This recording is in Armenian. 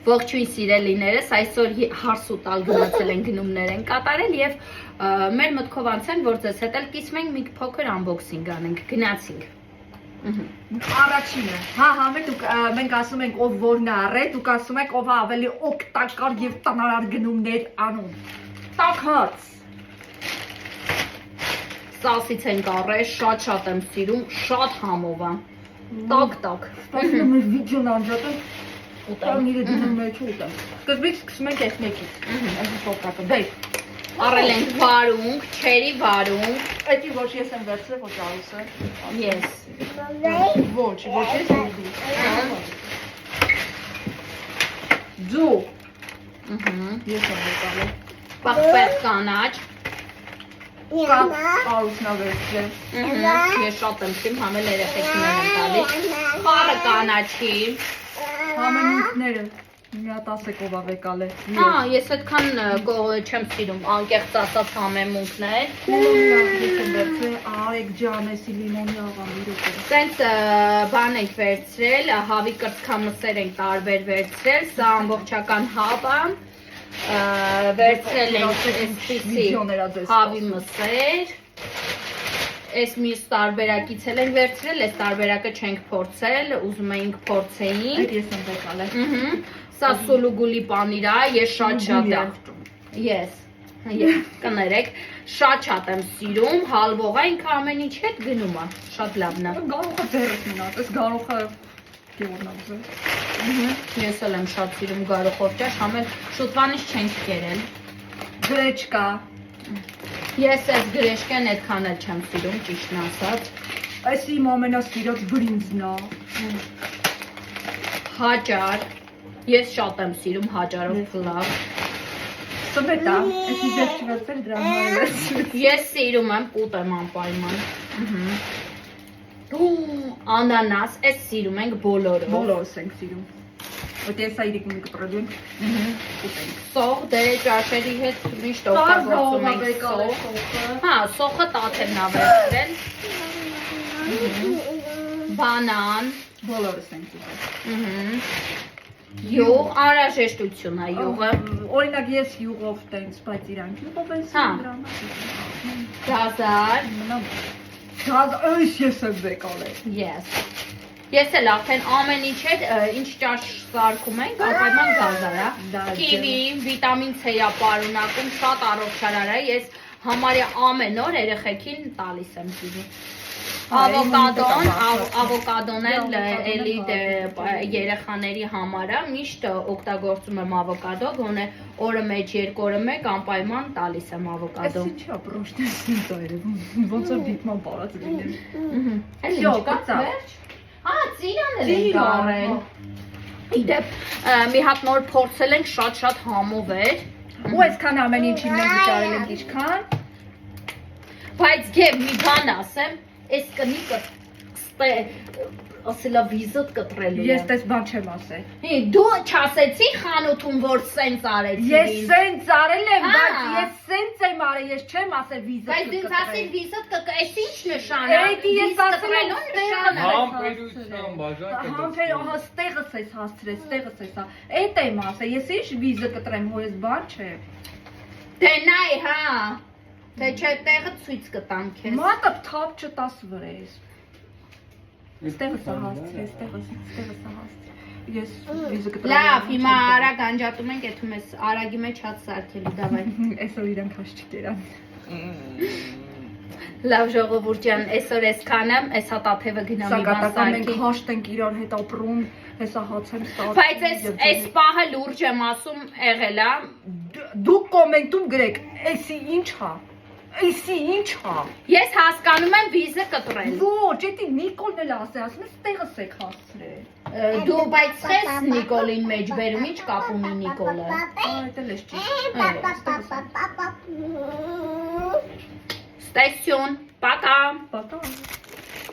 Ողջույն սիրելիներս, այսօր հարս ու տալ գնացել են գնումներ են կատարել եւ մեր մտքով անցան, որ ձեզ հետ էլ կիսվենք մի փոքր unboxing անենք, գնացինք։ Առաջինը, մենք ասում ենք ով որն է առել, դուք ասում եք ով ավելի օգտակար եւ տնարար գնումներ անում։ Տաքած։ Սասից ենք առել, շատ եմ սիրում, շատ համով է։ Տակ։ Ստացվում է վիդեոն անջատել։ Ուտեմ իրը դնում մեջ ուտեմ։ Սկզբից սկսում ենք այս մեկից։ Այս փոքրակը։ Դե։ Առել ենք վարունգ, չերի վարունգ։ Էդի ոչ ես եմ վերցրել, ոչ Արուսը։ Yes։ Ոչ ես եմ դու։ Ես եմ եկալը։ Պախպետ կանաչ։ Արուսն է վերցրել։ Ես շատ եմ սիրում, համել երեխեքին եմ տալիս։ Խառը կանաչի։ Համենունքները մի հատ ասեք ով է եկալ է։ Ես այդքան չեմ սիրում, անկեղծ ասած համեմունքներ։ Ես եմ վերցրել Արեկ ջանեսի լիմոնի աղամիրը։ Սենց բան ենք վերցրել, հավի կրծքամսեր ենք տարբեր վերցրել, սա ամբողջական հաբ է, վերցրել ենք այսպիսի հավի մսեր, այս մյուս տարբերակից էլ ենք վերցրել, այս տարբերակը չենք փորձել, ուզում էինք փորձեինք։ Այդ ես եմ եկալ է։ Սա սուլուգուլի պանիր է, ես շատ եմ։ Ես, կներեք, շատ եմ սիրում, հալվող է, ինքը ամեն ինչ հետ գնում է, շատ լավն է։ Գարոխը ձեռս մնաց, այս գարոխը գևորն է։ Ես էլ եմ շատ սիրում գարոխով ճաշ, համել շուտվանից չենք կերել։ Գրեչկա։ Ես այս գրեշկեն այդքան էլ չեմ սիրում, ճիշտն ասած։ Այս իմ ամենասիրած բրինձն է։ Հաճար։ Ես շատ եմ սիրում հաճարով փլավ։ Սմետա, այս իզեր չվերցել դրա համար։ Ես սիրում եմ, կուտեմ անպայման։ Անանաս, այս սիրում ենք բոլորով։ Բոլորս ենք սիրում։ Ոտ ես այդիկ մի կտրելու ենք։ Կուտենք։ Սող դե ճաշերի հետ միշտ օգտագործում ենք սող։ Հա, սոխը տաթևն ա վերցրել։ Բանան։ Բոլորս ենք ուտել։ Յուղ, անհրաժեշտություն է յուղը։ Օրինակ ես յուղով տենց, բայց իրանք յուղով են սիրում դրան։ Գազար։ Գազ, ես եմ եկալ է։ Yes։ Ես էլ արդեն ամեն ինչ հետ, ինչ ճաշ սարքում ենք, անպայման գազար է։ Կիվի, վիտամին C է պարունակում, շատ առողջարար է, ես համարյա ամեն օր երեխեքին տալիս եմ սիրում։ Ավոկադոն էլ էլի երեխաների համար է, միշտ օգտագործում եմ ավոկադո, գոնե օրը մեջ, երկու օրը մեկ անպայման տալիս եմ ավոկադո։ Էս ինչա պրոշտեսին դա երևում, ոնց որ դիտման պարած լինեմ։ Էլ ինչ կա վերջ։ Ծիրան էլ ենք առել։ Իդեպ, մի հատ նոր փորձել ենք, շատ համով էր։ Ու այսքան ամեն ինչին մենք վճարել ենք ինչքան։ Բայց գեվ մի բան ասեմ, այս կնիկը ասելա վիզոտ կտրելու Ես տես բան չեմ ասել։ Դու չասեցի խանութում, որ սենց արեցի։ Ես սենց արել եմ, բայց ես սենց եմ արել, ես չեմ ասել վիզոտ կտրել։ Բայց դու ասել վիզոտ կտրել, այս ինչ նշան է։ Էդի ես ասել եմ նշան է։ Համբերության բաժակը։ Համբեր, ահա ստեղս ես հասցրել, ստեղս ես հա։ Էդ եմ ասել, ես ինչ վիզը կտրեմ, հո ես բան չէ։ Դե նայ, հա։ Դե չէ տեղը ցույց կտամ քեզ։ Մատը թափ չտաս վրես։ Ստեղս հասցրել, ստեղս հասցրել։ Ես վիզը կտրեմ։ Լավ, հիմա արագ անջատում ենք, եթում ես արագի մեջ հաց սարքելու, դավայ։ Այսօր իրանք հաշ չկերան։ Լավ ժողովուրդ ջան, այսօր այսքանը, այս հատաթևը գնամ մի բան Սակատական մենք սարքի։ հաշտ ենք իրար հետ ապրում, հեսա հաց եմ ստացել։ Բայց այս պահը լուրջ եմ ասում, եղել է։ Դուք կոմենտում գրեք, էսի ինչ հա։ Էսի ինչ հա։ Ես հասկանում եմ վիզը կտրել։ Ոչ, էդի Նիկոլն էլ ասում է ստեղս եք հասցրել։ Դու բայց ես Նիկոլին մեջ բերում, ինչ կապ ունի Նիկոլը։ Այդ էլ էս ճիշտ։ Ստեսյուն, պակա։ Պատա։